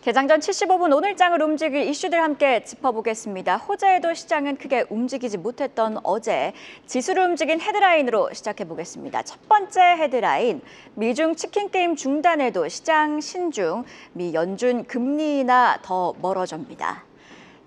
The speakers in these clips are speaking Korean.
개장 전 75분 오늘장을 움직일 이슈들 함께 짚어보겠습니다. 호재에도 시장은 크게 움직이지 못했던 어제 지수를 움직인 헤드라인으로 시작해보겠습니다. 첫 번째 헤드라인, 미중 치킨 게임 중단에도 시장 신중, 미 연준 금리 인하 더 멀어집니다.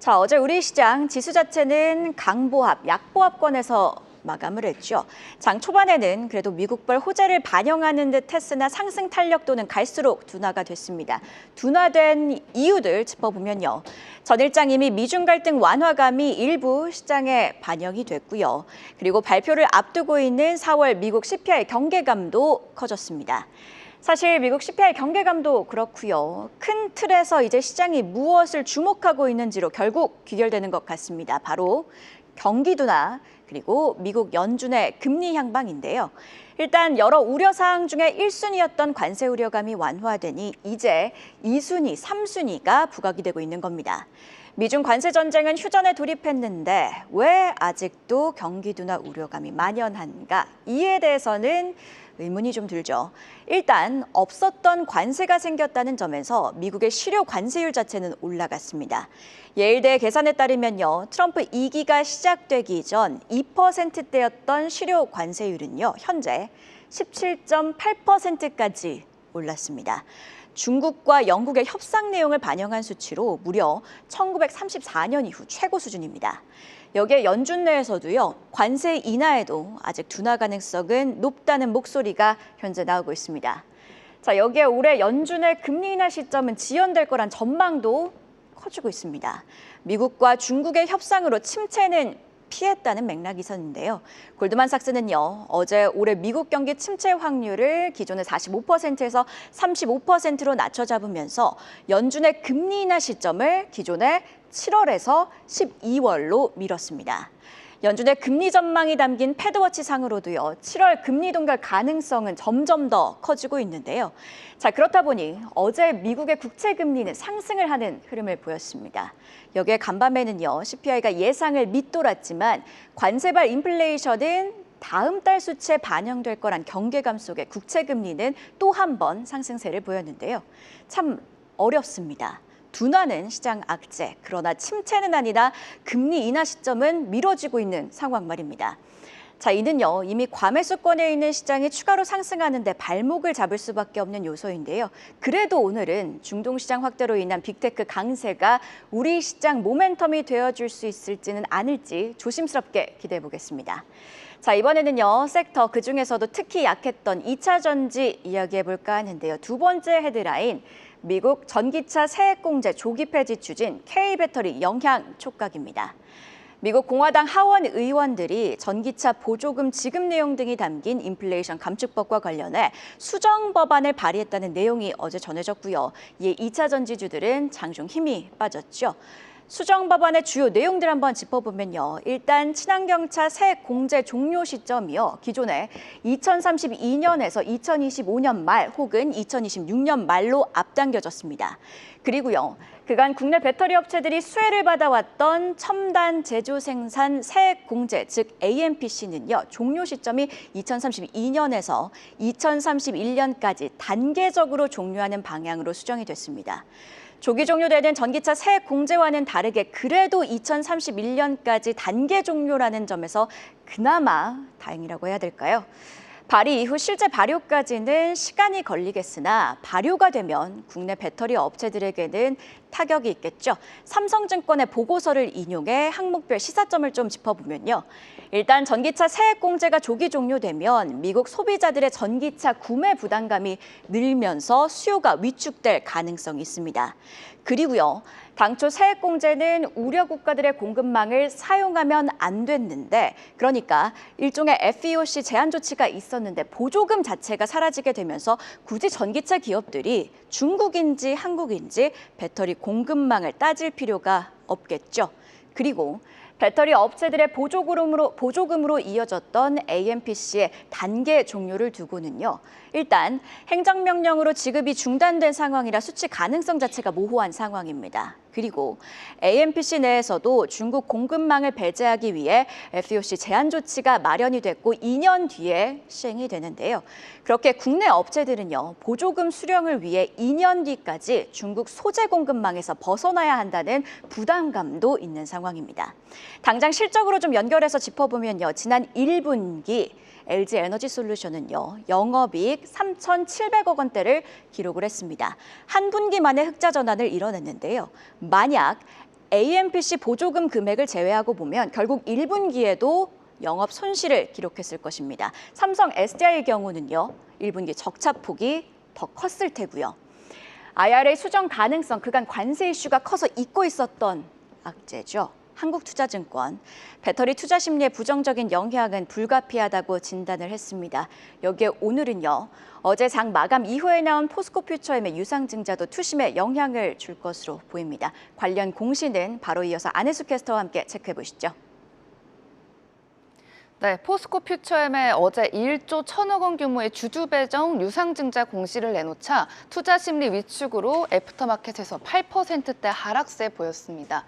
자, 어제 우리 시장 지수 자체는 강보합, 약보합권에서 마감을 했죠. 장 초반에는 그래도 미국발 호재를 반영하는 듯 했으나 상승 탄력도는 갈수록 둔화가 됐습니다. 둔화된 이유들 짚어보면요. 전일장 이미 미중 갈등 완화감이 일부 시장에 반영이 됐고요. 그리고 발표를 앞두고 있는 4월 미국 CPI 경계감도 커졌습니다. 사실 미국 CPI 경계감도 그렇고요. 큰 틀에서 이제 시장이 무엇을 주목하고 있는지로 결국 귀결되는 것 같습니다. 바로 경기 둔화, 그리고 미국 연준의 금리 향방인데요. 일단 여러 우려사항 중에 1순위였던 관세 우려감이 완화되니 이제 2순위, 3순위가 부각이 되고 있는 겁니다. 미중 관세 전쟁은 휴전에 돌입했는데 왜 아직도 경기 둔화 우려감이 만연한가? 이에 대해서는 의문이 좀 들죠. 일단 없었던 관세가 생겼다는 점에서 미국의 실효 관세율 자체는 올라갔습니다. 예일대 계산에 따르면요, 트럼프 2기가 시작되기 전 2%대였던 실효 관세율은요, 현재 17.8%까지 올랐습니다. 중국과 영국의 협상 내용을 반영한 수치로 무려 1934년 이후 최고 수준입니다. 여기에 연준 내에서도요, 관세 인하에도 아직 둔화 가능성은 높다는 목소리가 현재 나오고 있습니다. 자, 여기에 올해 연준의 금리 인하 시점은 지연될 거란 전망도 커지고 있습니다. 미국과 중국의 협상으로 침체는 피했다는 맥락이 있었는데요. 골드만삭스는요, 어제 올해 미국 경기 침체 확률을 기존의 45%에서 35%로 낮춰 잡으면서 연준의 금리 인하 시점을 기존의 7월에서 12월로 미뤘습니다. 연준의 금리 전망이 담긴 패드워치 상으로도요, 7월 금리 동결 가능성은 점점 더 커지고 있는데요. 자, 그렇다 보니 어제 미국의 국채 금리는 상승을 하는 흐름을 보였습니다. 여기에 간밤에는요, CPI가 예상을 밑돌았지만 관세발 인플레이션은 다음 달 수치에 반영될 거란 경계감 속에 국채 금리는 또 한 번 상승세를 보였는데요. 참 어렵습니다. 둔화는 시장 악재, 그러나 침체는 아니라 금리 인하 시점은 미뤄지고 있는 상황 말입니다. 자, 이는요, 이미 과매수권에 있는 시장이 추가로 상승하는 데 발목을 잡을 수밖에 없는 요소인데요. 그래도 오늘은 중동시장 확대로 인한 빅테크 강세가 우리 시장 모멘텀이 되어줄 수 있을지는 아닐지 조심스럽게 기대해 보겠습니다. 자, 이번에는요, 섹터 그중에서도 특히 약했던 2차 전지 이야기해볼까 하는데요. 두 번째 헤드라인, 미국 전기차 세액공제 조기 폐지 추진 K배터리 영향 촉각입니다. 미국 공화당 하원 의원들이 전기차 보조금 지급 내용 등이 담긴 인플레이션 감축법과 관련해 수정 법안을 발의했다는 내용이 어제 전해졌고요. 이에 2차 전지주들은 장중 힘이 빠졌죠. 수정 법안의 주요 내용들 한번 짚어보면요. 일단 친환경차 세액 공제 종료 시점이요. 기존에 2032년에서 2025년 말 혹은 2026년 말로 앞당겨졌습니다. 그리고요. 그간 국내 배터리 업체들이 수혜를 받아왔던 첨단 제조 생산 세액 공제, 즉 AMPC는요. 종료 시점이 2032년에서 2031년까지 단계적으로 종료하는 방향으로 수정이 됐습니다. 조기 종료되는 전기차 세액 공제와는 다르게 그래도 2031년까지 단계 종료라는 점에서 그나마 다행이라고 해야 될까요? 발의 이후 실제 발효까지는 시간이 걸리겠으나 발효가 되면 국내 배터리 업체들에게는 타격이 있겠죠. 삼성증권의 보고서를 인용해 항목별 시사점을 좀 짚어보면요. 일단 전기차 세액 공제가 조기 종료되면 미국 소비자들의 전기차 구매 부담감이 늘면서 수요가 위축될 가능성이 있습니다. 그리고요. 당초 세액 공제는 우려 국가들의 공급망을 사용하면 안 됐는데, 그러니까 일종의 FEOC 제한 조치가 있었는데 보조금 자체가 사라지게 되면서 굳이 전기차 기업들이 중국인지 한국인지 배터리 공급망을 따질 필요가 없겠죠. 그리고 배터리 업체들의 보조금으로 이어졌던 AMPC의 단계 종료를 두고는요. 일단 행정명령으로 지급이 중단된 상황이라 수치 가능성 자체가 모호한 상황입니다. 그리고 AMPC 내에서도 중국 공급망을 배제하기 위해 FEOC 제한 조치가 마련이 됐고 2년 뒤에 시행이 되는데요. 그렇게 국내 업체들은요, 보조금 수령을 위해 2년 뒤까지 중국 소재 공급망에서 벗어나야 한다는 부담감도 있는 상황입니다. 당장 실적으로 좀 연결해서 짚어보면요, 지난 1분기 LG에너지솔루션은요, 영업이익 3,700억 원대를 기록을 했습니다. 한 분기 만에 흑자 전환을 이뤄냈는데요. 만약 AMPC 보조금 금액을 제외하고 보면 결국 1분기에도 영업 손실을 기록했을 것입니다. 삼성 SDI의 경우는요, 1분기 적자폭이 더 컸을 테고요. IRA 수정 가능성, 그간 관세 이슈가 커서 잊고 있었던 악재죠. 한국투자증권, 배터리 투자 심리에 부정적인 영향은 불가피하다고 진단을 했습니다. 여기에 오늘은요, 어제 장 마감 이후에 나온 포스코 퓨처엠의 유상증자도 투심에 영향을 줄 것으로 보입니다. 관련 공시는 바로 이어서 안혜수 캐스터와 함께 체크해 보시죠. 네, 포스코 퓨처엠의 어제 1조 1,000억 원 규모의 주주 배정 유상증자 공시를 내놓자 투자 심리 위축으로 애프터마켓에서 8%대 하락세 보였습니다.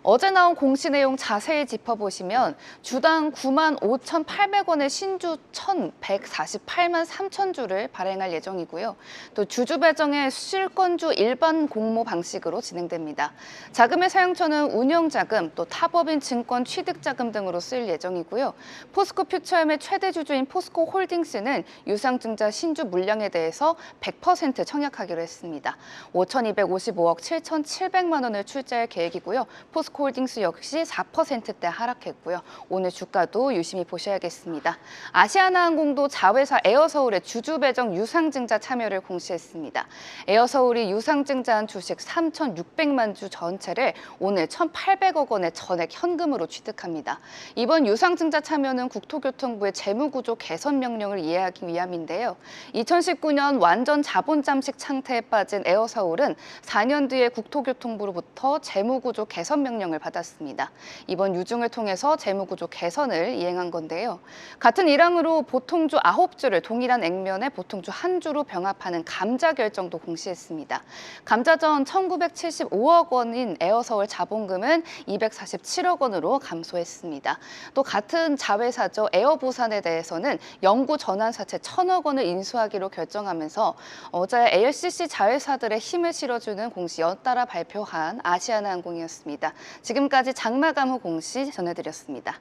어제 나온 공시 내용 자세히 짚어보시면 주당 95,800원의 신주 1,148만 3천 주를 발행할 예정이고요. 또 주주 배정의 실권주 일반 공모 방식으로 진행됩니다. 자금의 사용처는 운영자금, 또 타법인 증권 취득자금 등으로 쓰일 예정이고요. 포스코 퓨처엠의 최대 주주인 포스코 홀딩스는 유상증자 신주 물량에 대해서 100% 청약하기로 했습니다. 5,255억 7,700만 원을 출자할 계획이고요. 포스코 홀딩스 역시 4%대 하락했고요. 오늘 주가도 유심히 보셔야겠습니다. 아시아나항공도 자회사 에어서울의 주주 배정 유상증자 참여를 공시했습니다. 에어서울이 유상증자한 주식 3,600만 주 전체를 오늘 1,800억 원의 전액 현금으로 취득합니다. 이번 유상증자 참여는 국토교통부의 재무구조 개선 명령을 이해하기 위함인데요. 2019년 완전 자본 잠식 상태에 빠진 에어서울은 4년 뒤에 국토교통부로부터 재무구조 개선 명령을 받았습니다. 이번 유증을 통해서 재무구조 개선을 이행한 건데요. 같은 일항으로 보통주 9주를 동일한 액면에 보통주 1주로 병합하는 감자 결정도 공시했습니다. 감자전 1,975억 원인 에어서울 자본금은 247억 원으로 감소했습니다. 또 같은 자회사죠. 에어부산에 대해서는 영구 전환사채 1,000억 원을 인수하기로 결정하면서 어제 ALCC 자회사들의 힘을 실어주는 공시 연달아 발표한 아시아나항공이었습니다. 지금까지 장마감 후 공시 전해드렸습니다.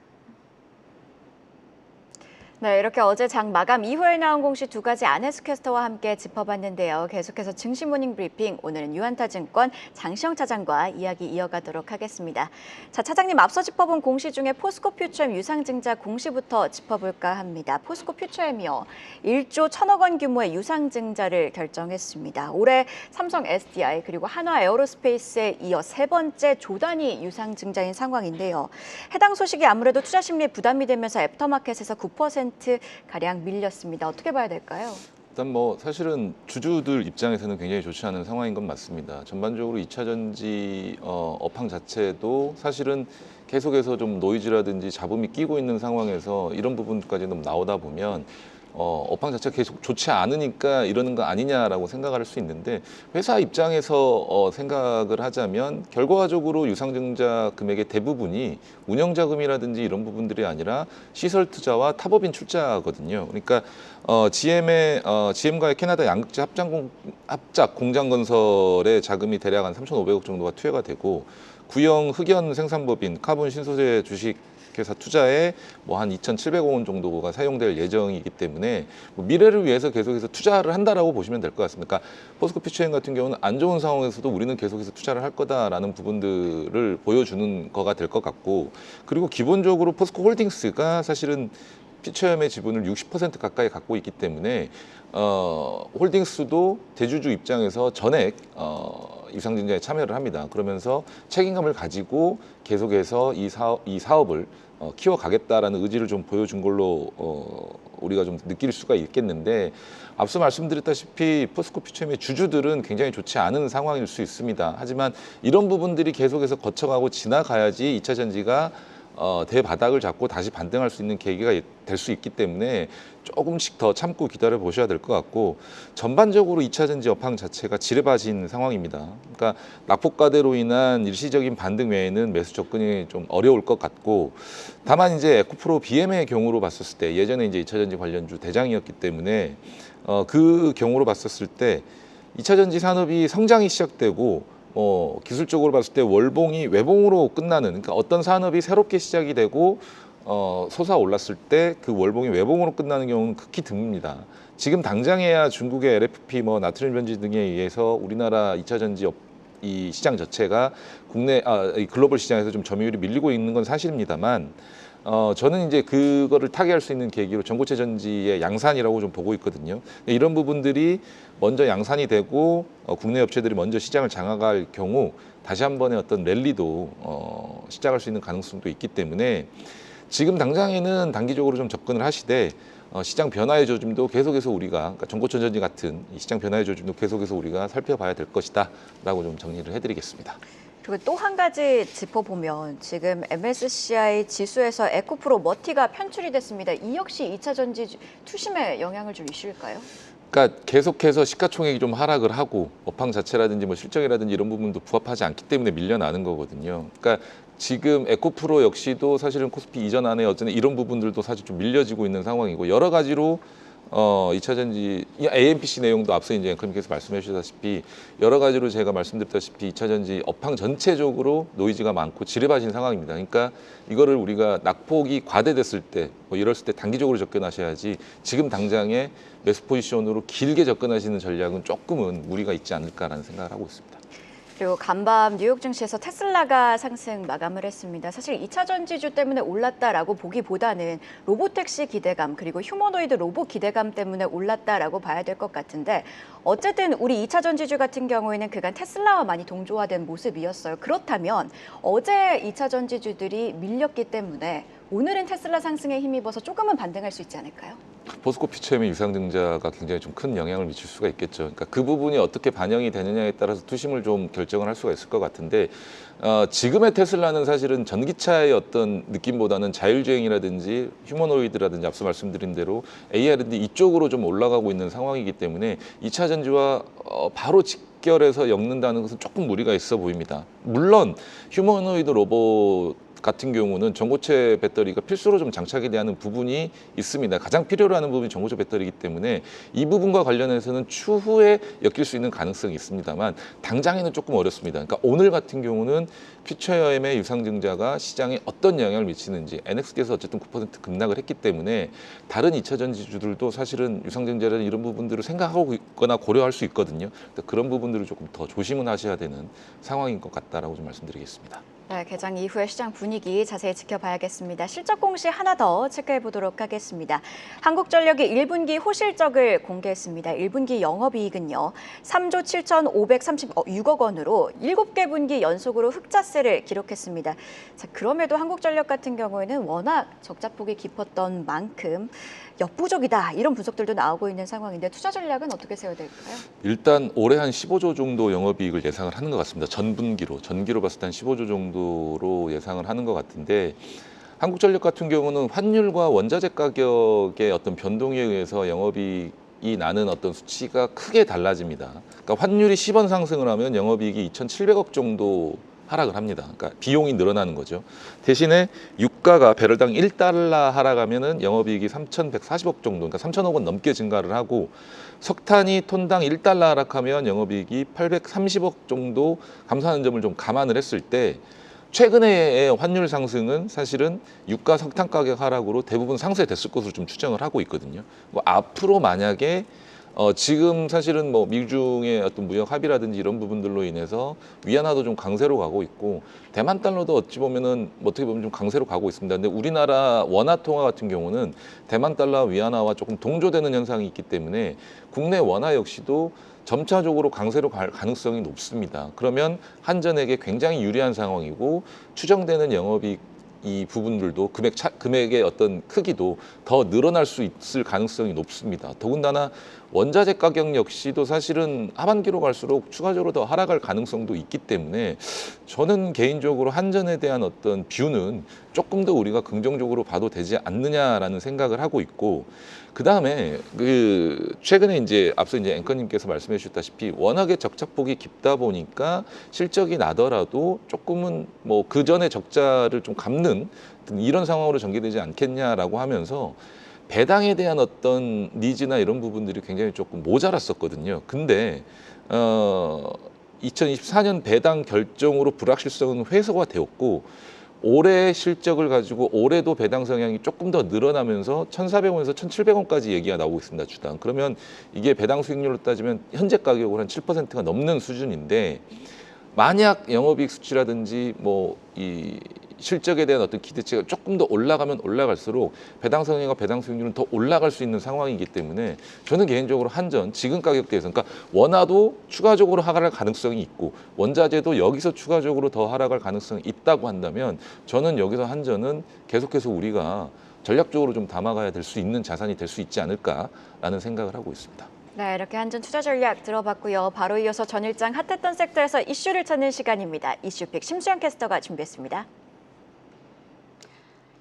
네, 이렇게 어제 장 마감 이후에 나온 공시 두 가지 안혜수 캐스터와 함께 짚어봤는데요. 계속해서 증시 모닝 브리핑, 오늘은 유한타증권 장시영 차장과 이야기 이어가도록 하겠습니다. 자, 차장님, 앞서 짚어본 공시 중에 포스코 퓨처엠 유상증자 공시부터 짚어볼까 합니다. 포스코 퓨처엠이요, 1조 1,000억 원 규모의 유상증자를 결정했습니다. 올해 삼성 SDI 그리고 한화 에어로스페이스에 이어 세 번째 조단위 유상증자인 상황인데요. 해당 소식이 아무래도 투자 심리에 부담이 되면서 애프터마켓에서 9% 가량 밀렸습니다. 어떻게 봐야 될까요? 일단 사실은 주주들 입장에서는 굉장히 좋지 않은 상황인 건 맞습니다. 전반적으로 2차 전지 업황 자체도 사실은 계속해서 좀 노이즈라든지 잡음이 끼고 있는 상황에서 이런 부분까지 좀 나오다 보면 업황 자체가 계속 좋지 않으니까 이러는 거 아니냐라고 생각할 수 있는데, 회사 입장에서 생각을 하자면 결과적으로 유상증자 금액의 대부분이 운영자금이라든지 이런 부분들이 아니라 시설 투자와 타법인 출자거든요. 그러니까 GM과의 캐나다 양극재 합작 공장 건설의 자금이 대략 한 3,500억 정도가 투여가 되고, 구형 흑연 생산법인 카본 신소재 주식 회사 투자에 한 2,700억 원 정도가 사용될 예정이기 때문에 미래를 위해서 계속해서 투자를 한다라고 보시면 될 것 같습니다. 그러니까 포스코 퓨처엠 같은 경우는 안 좋은 상황에서도 우리는 계속해서 투자를 할 거다라는 부분들을 보여주는 거가 될 것 같고, 그리고 기본적으로 포스코 홀딩스가 사실은 퓨처엠의 지분을 60% 가까이 갖고 있기 때문에 홀딩스도 대주주 입장에서 전액 유상증자에 참여를 합니다. 그러면서 책임감을 가지고 계속해서 이 사업을 키워가겠다라는 의지를 좀 보여준 걸로 우리가 좀 느낄 수가 있겠는데, 앞서 말씀드렸다시피 포스코 퓨처엠의 주주들은 굉장히 좋지 않은 상황일 수 있습니다. 하지만 이런 부분들이 계속해서 거쳐가고 지나가야지 2차 전지가 대바닥을 잡고 다시 반등할 수 있는 계기가 될 수 있기 때문에 조금씩 더 참고 기다려 보셔야 될 것 같고, 전반적으로 2차 전지 업황 자체가 지뢰밭인 상황입니다. 그러니까 낙폭과대로 인한 일시적인 반등 외에는 매수 접근이 좀 어려울 것 같고, 다만 이제 에코프로 BM의 경우로 봤었을 때, 예전에 이제 2차 전지 관련주 대장이었기 때문에 그 경우로 봤었을 때 2차 전지 산업이 성장이 시작되고 기술적으로 봤을 때 월봉이 외봉으로 끝나는, 그러니까 어떤 산업이 새롭게 시작이 되고 솟아올랐을 때 그 월봉이 외봉으로 끝나는 경우는 극히 드뭅니다. 지금 당장에야 중국의 LFP, 나트륨 변지 등에 의해서 우리나라 2차 전지 이 시장 자체가 이 글로벌 시장에서 좀 점유율이 밀리고 있는 건 사실입니다만, 저는 이제 그거를 타개할 수 있는 계기로 전고체 전지의 양산이라고 좀 보고 있거든요. 이런 부분들이 먼저 양산이 되고 국내 업체들이 먼저 시장을 장악할 경우 다시 한 번의 어떤 랠리도 시작할 수 있는 가능성도 있기 때문에, 지금 당장에는 단기적으로 좀 접근을 하시되 시장 변화의 조짐도 계속해서 우리가, 그러니까 전고체 전지 같은 이 시장 변화의 조짐도 계속해서 우리가 살펴봐야 될 것이다라고 좀 정리를 해드리겠습니다. 그리고 또 한 가지 짚어보면 지금 MSCI 지수에서 에코프로 머티가 편출이 됐습니다. 이 역시 2차 전지 투심에 영향을 줄 이슈일까요? 그러니까 계속해서 시가총액이 좀 하락을 하고 업황 자체라든지 실적이라든지 이런 부분도 부합하지 않기 때문에 밀려나는 거거든요. 그러니까 지금 에코프로 역시도 사실은 코스피 이전 안에 어쨌든 이런 부분들도 사실 좀 밀려지고 있는 상황이고, 여러 가지로 2차 전지 AMPC 내용도 앞서 이제 앵커님께서 말씀해 주셨다시피 여러 가지로 제가 말씀드렸다시피 2차 전지 업황 전체적으로 노이즈가 많고 지뢰밭인 상황입니다. 그러니까 이거를 우리가 낙폭이 과대됐을 때 이랬을 때 단기적으로 접근하셔야지, 지금 당장에 매수 포지션으로 길게 접근하시는 전략은 조금은 무리가 있지 않을까라는 생각을 하고 있습니다. 그리고 간밤 뉴욕 증시에서 테슬라가 상승 마감을 했습니다. 사실 2차 전지주 때문에 올랐다라고 보기보다는 로보택시 기대감 그리고 휴머노이드 로봇 기대감 때문에 올랐다라고 봐야 될 것 같은데, 어쨌든 우리 2차 전지주 같은 경우에는 그간 테슬라와 많이 동조화된 모습이었어요. 그렇다면 어제 2차 전지주들이 밀렸기 때문에 오늘은 테슬라 상승에 힘입어서 조금은 반등할 수 있지 않을까요? 포스코 퓨처엠의 유상증자가 굉장히 좀 큰 영향을 미칠 수가 있겠죠. 그러니까 그 부분이 어떻게 반영이 되느냐에 따라서 투심을 좀 결정을 할 수가 있을 것 같은데, 지금의 테슬라는 사실은 전기차의 어떤 느낌보다는 자율주행이라든지 휴머노이드라든지 앞서 말씀드린 대로 AR&D 이쪽으로 좀 올라가고 있는 상황이기 때문에 2차 전지와 바로 직결해서 엮는다는 것은 조금 무리가 있어 보입니다. 물론 휴머노이드 로봇 같은 경우는 전고체 배터리가 필수로 좀 장착이 되는 부분이 있습니다. 가장 필요로 하는 부분이 전고체 배터리이기 때문에 이 부분과 관련해서는 추후에 엮일 수 있는 가능성이 있습니다만 당장에는 조금 어렵습니다. 그러니까 오늘 같은 경우는 퓨처엠의 유상증자가 시장에 어떤 영향을 미치는지, NXT에서 어쨌든 9% 급락을 했기 때문에 다른 2차 전지주들도 사실은 유상증자라는 이런 부분들을 생각하고 있거나 고려할 수 있거든요. 그런 부분들을 조금 더 조심은 하셔야 되는 상황인 것 같다라고 좀 말씀드리겠습니다. 네, 개장 이후의 시장 분위기 자세히 지켜봐야겠습니다. 실적 공시 하나 더 체크해 보도록 하겠습니다. 한국전력이 1분기 호실적을 공개했습니다. 1분기 영업이익은요, 3조 7,536억 원으로 7개 분기 연속으로 흑자세를 기록했습니다. 자, 그럼에도 한국전력 같은 경우에는 워낙 적자폭이 깊었던 만큼 역부족이다, 이런 분석들도 나오고 있는 상황인데 투자 전략은 어떻게 세워야 될까요? 일단 올해 한 15조 정도 영업이익을 예상을 하는 것 같습니다. 전기로 봤을 때 한 15조 정도로 예상을 하는 것 같은데, 한국전력 같은 경우는 환율과 원자재 가격의 어떤 변동에 의해서 영업이익이 나는 어떤 수치가 크게 달라집니다. 그러니까 환율이 10원 상승을 하면 영업이익이 2,700억 정도 하락을 합니다. 그러니까 비용이 늘어나는 거죠. 대신에 유가가 배럴당 1달러 하락하면은 영업이익이 3,140억 정도, 그러니까 3,000억 원 넘게 증가를 하고, 석탄이 톤당 1달러 하락하면 영업이익이 830억 정도 감소하는 점을 좀 감안을 했을 때, 최근의 환율 상승은 사실은 유가 석탄 가격 하락으로 대부분 상쇄됐을 것으로 좀 추정을 하고 있거든요. 앞으로 만약에 지금 사실은 미중의 어떤 무역 합의라든지 이런 부분들로 인해서 위안화도 좀 강세로 가고 있고, 대만 달러도 어찌 보면은 어떻게 보면 좀 강세로 가고 있습니다. 근데 우리나라 원화 통화 같은 경우는 대만 달러 위안화와 조금 동조되는 현상이 있기 때문에 국내 원화 역시도 점차적으로 강세로 갈 가능성이 높습니다. 그러면 한전에게 굉장히 유리한 상황이고, 추정되는 영업이익 이 부분들도 금액의 어떤 크기도 더 늘어날 수 있을 가능성이 높습니다. 더군다나 원자재 가격 역시도 사실은 하반기로 갈수록 추가적으로 더 하락할 가능성도 있기 때문에 저는 개인적으로 한전에 대한 어떤 뷰는 조금 더 우리가 긍정적으로 봐도 되지 않느냐라는 생각을 하고 있고, 그 다음에 최근에 이제 앞서 이제 앵커님께서 말씀해 주셨다시피 워낙에 적자폭이 깊다 보니까 실적이 나더라도 조금은 뭐 그 전에 적자를 좀 갚는 이런 상황으로 전개되지 않겠냐라고 하면서 배당에 대한 어떤 니즈나 이런 부분들이 굉장히 조금 모자랐었거든요. 근데 2024년 배당 결정으로 불확실성은 해소가 되었고, 올해 실적을 가지고 올해도 배당 성향이 조금 더 늘어나면서 1,400원에서 1,700원까지 얘기가 나오고 있습니다, 주당. 그러면 이게 배당 수익률로 따지면 현재 가격으로 한 7%가 넘는 수준인데, 만약 영업이익 수치라든지 뭐 이 실적에 대한 어떤 기대치가 조금 더 올라가면 올라갈수록 배당 성향과 배당 수익률은 더 올라갈 수 있는 상황이기 때문에 저는 개인적으로 한전 지금 가격대에서, 그러니까 원화도 추가적으로 하락할 가능성이 있고 원자재도 여기서 추가적으로 더 하락할 가능성이 있다고 한다면 저는 여기서 한전은 계속해서 우리가 전략적으로 좀 담아가야 될 수 있는 자산이 될 수 있지 않을까라는 생각을 하고 있습니다. 네, 이렇게 한전 투자 전략 들어봤고요. 바로 이어서 전일장 핫했던 섹터에서 이슈를 찾는 시간입니다. 이슈픽 심수영 캐스터가 준비했습니다.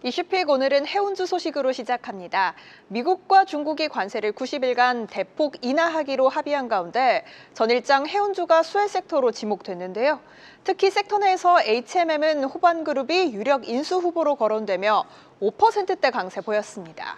이슈픽 오늘은 해운주 소식으로 시작합니다. 미국과 중국이 관세를 90일간 대폭 인하하기로 합의한 가운데 전일장 해운주가 수혜 섹터로 지목됐는데요. 특히 섹터 내에서 HMM은 호반그룹이 유력 인수 후보로 거론되며 5%대 강세 보였습니다.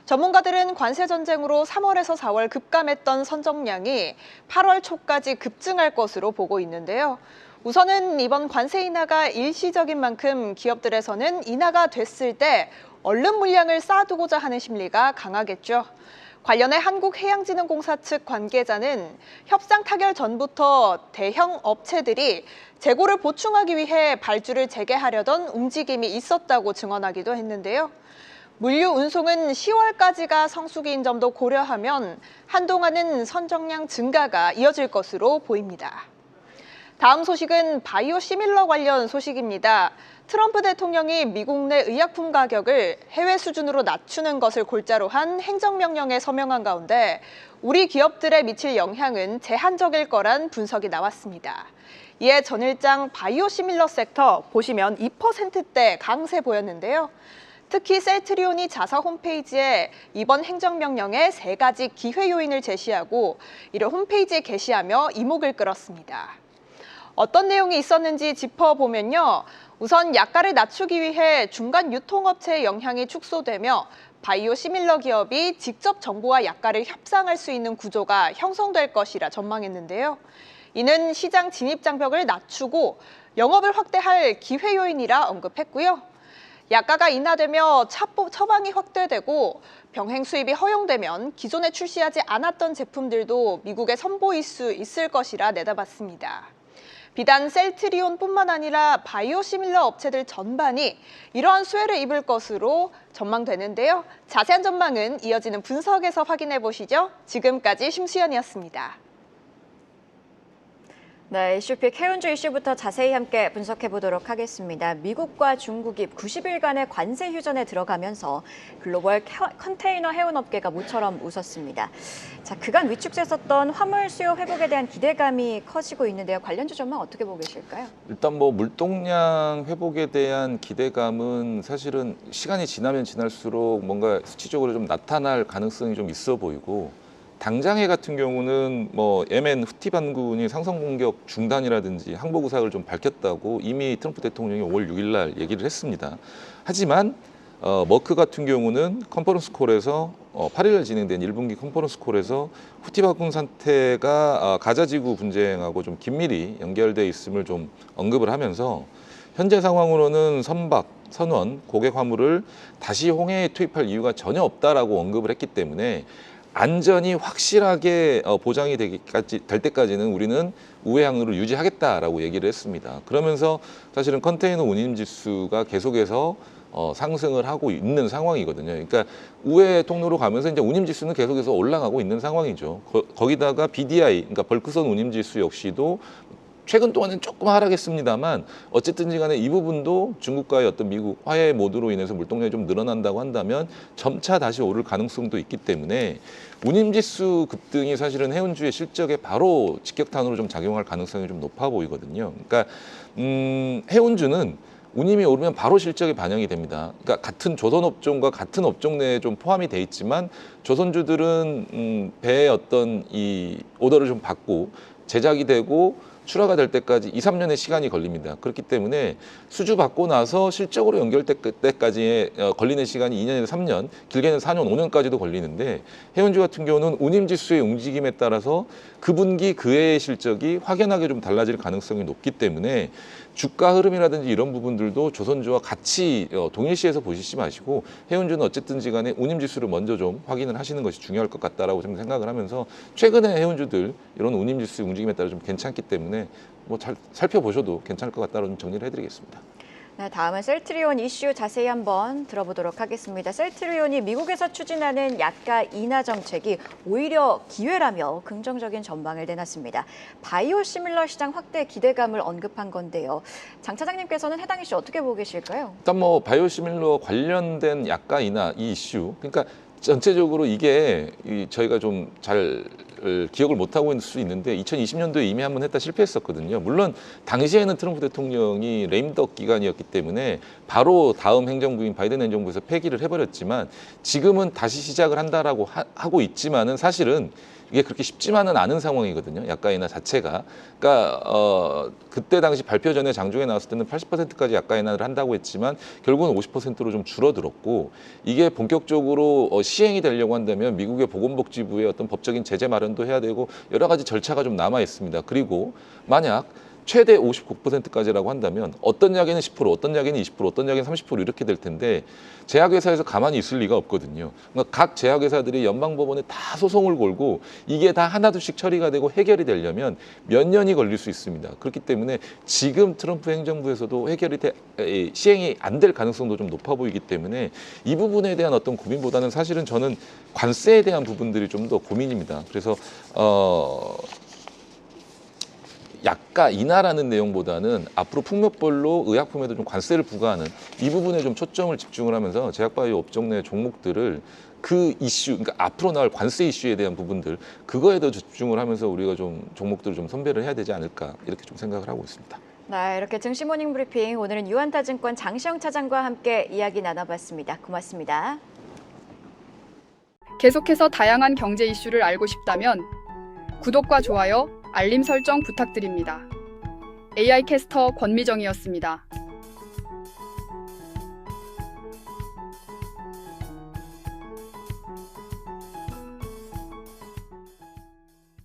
전문가들은 관세 전쟁으로 3월에서 4월 급감했던 선정량이 8월 초까지 급증할 것으로 보고 있는데요. 우선은 이번 관세 인하가 일시적인 만큼 기업들에서는 인하가 됐을 때 얼른 물량을 쌓아두고자 하는 심리가 강하겠죠. 관련해 한국해양진흥공사 측 관계자는 협상 타결 전부터 대형 업체들이 재고를 보충하기 위해 발주를 재개하려던 움직임이 있었다고 증언하기도 했는데요. 물류 운송은 10월까지가 성수기인 점도 고려하면 한동안은 선정량 증가가 이어질 것으로 보입니다. 다음 소식은 바이오 시밀러 관련 소식입니다. 트럼프 대통령이 미국 내 의약품 가격을 해외 수준으로 낮추는 것을 골자로 한 행정명령에 서명한 가운데 우리 기업들에 미칠 영향은 제한적일 거란 분석이 나왔습니다. 이에 전일장 바이오 시밀러 섹터 보시면 2%대 강세 보였는데요. 특히 셀트리온이 자사 홈페이지에 이번 행정명령의 3가지 기회 요인을 제시하고 이를 홈페이지에 게시하며 이목을 끌었습니다. 어떤 내용이 있었는지 짚어보면요. 우선 약가를 낮추기 위해 중간 유통업체의 영향이 축소되며 바이오 시밀러 기업이 직접 정부와 약가를 협상할 수 있는 구조가 형성될 것이라 전망했는데요. 이는 시장 진입 장벽을 낮추고 영업을 확대할 기회 요인이라 언급했고요. 약가가 인하되며 처방이 확대되고 병행 수입이 허용되면 기존에 출시하지 않았던 제품들도 미국에 선보일 수 있을 것이라 내다봤습니다. 비단 셀트리온뿐만 아니라 바이오시밀러 업체들 전반이 이러한 수혜를 입을 것으로 전망되는데요. 자세한 전망은 이어지는 분석에서 확인해 보시죠. 지금까지 심수연이었습니다. 네, 이슈픽 해운주 이슈부터 자세히 함께 분석해 보도록 하겠습니다. 미국과 중국이 90일간의 관세 휴전에 들어가면서 글로벌 컨테이너 해운업계가 모처럼 웃었습니다. 자, 그간 위축됐었던 화물 수요 회복에 대한 기대감이 커지고 있는데요. 관련주 전망 어떻게 보고 계실까요? 일단 뭐 물동량 회복에 대한 기대감은 사실은 시간이 지나면 지날수록 뭔가 수치적으로 좀 나타날 가능성이 좀 있어 보이고, 당장해 같은 경우는 뭐 예멘 후티 반군이 상선 공격 중단이라든지 항복 의사를 좀 밝혔다고 이미 트럼프 대통령이 5월 6일 날 얘기를 했습니다. 하지만 머크 같은 경우는 컨퍼런스 콜에서 8일 날 진행된 1분기 컨퍼런스 콜에서 후티 반군 상태가 가자 지구 분쟁하고 좀 긴밀히 연결돼 있음을 좀 언급을 하면서 현재 상황으로는 선박, 선원, 고객 화물을 다시 홍해에 투입할 이유가 전혀 없다라고 언급을 했기 때문에 안전이 확실하게 보장이 될 때까지는 우리는 우회 항로를 유지하겠다라고 얘기를 했습니다. 그러면서 사실은 컨테이너 운임 지수가 계속해서 상승을 하고 있는 상황이거든요. 그러니까 우회 통로로 가면서 이제 운임 지수는 계속해서 올라가고 있는 상황이죠. 거기다가 BDI, 그러니까 벌크선 운임 지수 역시도 최근 동안은 조금 하락했습니다만 어쨌든지 간에 이 부분도 중국과의 어떤 미국 화해 모드로 인해서 물동량이 좀 늘어난다고 한다면 점차 다시 오를 가능성도 있기 때문에 운임지수 급등이 사실은 해운주의 실적에 바로 직격탄으로 좀 작용할 가능성이 좀 높아 보이거든요. 그러니까 해운주는 운임이 오르면 바로 실적에 반영이 됩니다. 그러니까 같은 조선업종과 같은 업종 내에 좀 포함이 돼 있지만 조선주들은 배의 어떤 이 오더를 좀 받고 제작이 되고 출하가 될 때까지 2, 3년의 시간이 걸립니다. 그렇기 때문에 수주 받고 나서 실적으로 연결될 때까지 걸리는 시간이 2년에서 3년, 길게는 4년, 5년까지도 걸리는데 해운주 같은 경우는 운임지수의 움직임에 따라서 그 분기 그 해의 실적이 확연하게 좀 달라질 가능성이 높기 때문에 주가 흐름이라든지 이런 부분들도 조선주와 같이 동일시해서 보시지 마시고 해운주는 어쨌든지 간에 운임지수를 먼저 좀 확인을 하시는 것이 중요할 것 같다라고 좀 생각을 하면서 최근에 해운주들 이런 운임지수 움직임에 따라 좀 괜찮기 때문에 뭐 잘 살펴보셔도 괜찮을 것 같다고 좀 정리를 해드리겠습니다. 네, 다음은 셀트리온 이슈 자세히 한번 들어보도록 하겠습니다. 셀트리온이 미국에서 추진하는 약가 인하 정책이 오히려 기회라며 긍정적인 전망을 내놨습니다. 바이오시밀러 시장 확대 기대감을 언급한 건데요. 장 차장님께서는 해당 이슈 어떻게 보고 계실까요? 일단 뭐 바이오시밀러 관련된 약가 인하 이 이슈, 그러니까 전체적으로 이게 저희가 좀 잘 기억을 못하고 있을 수 있는데 2020년도에 이미 한번 했다 실패했었거든요. 물론 당시에는 트럼프 대통령이 레임덕 기간이었기 때문에 바로 다음 행정부인 바이든 행정부에서 폐기를 해버렸지만 지금은 다시 시작을 한다라고 하고 있지만은 사실은 이게 그렇게 쉽지만은 않은 상황이거든요. 약가 인하 자체가. 그러니까 그때 당시 발표 전에 장중에 나왔을 때는 80%까지 약가 인하를 한다고 했지만 결국은 50%로 좀 줄어들었고 이게 본격적으로 시행이 되려고 한다면 미국의 보건복지부의 어떤 법적인 제재 마련도 해야 되고 여러 가지 절차가 좀 남아 있습니다. 그리고 만약 최대 59%까지라고 한다면 어떤 약에는 10%, 어떤 약에는 20%, 어떤 약에는 30% 이렇게 될 텐데 제약회사에서 가만히 있을 리가 없거든요. 그러니까 각 제약회사들이 연방법원에 다 소송을 걸고 이게 다 하나둘씩 처리가 되고 해결이 되려면 몇 년이 걸릴 수 있습니다. 그렇기 때문에 지금 트럼프 행정부에서도 시행이 안 될 가능성도 좀 높아 보이기 때문에 이 부분에 대한 어떤 고민보다는 사실은 저는 관세에 대한 부분들이 좀 더 고민입니다. 그래서 약가 인하라는 내용보다는 앞으로 품목별로 의약품에도 좀 관세를 부과하는 이 부분에 좀 초점을 집중을 하면서 제약바이오 업종 내 종목들을 그 이슈, 그러니까 앞으로 나올 관세 이슈에 대한 부분들 그거에 더 집중을 하면서 우리가 좀 종목들을 좀 선별을 해야 되지 않을까 이렇게 좀 생각을 하고 있습니다. 네, 이렇게 증시 모닝 브리핑 오늘은 유한타증권 장시영 차장과 함께 이야기 나눠봤습니다. 고맙습니다. 계속해서 다양한 경제 이슈를 알고 싶다면 구독과 좋아요, 알림 설정 부탁드립니다. AI 캐스터 권미정이었습니다.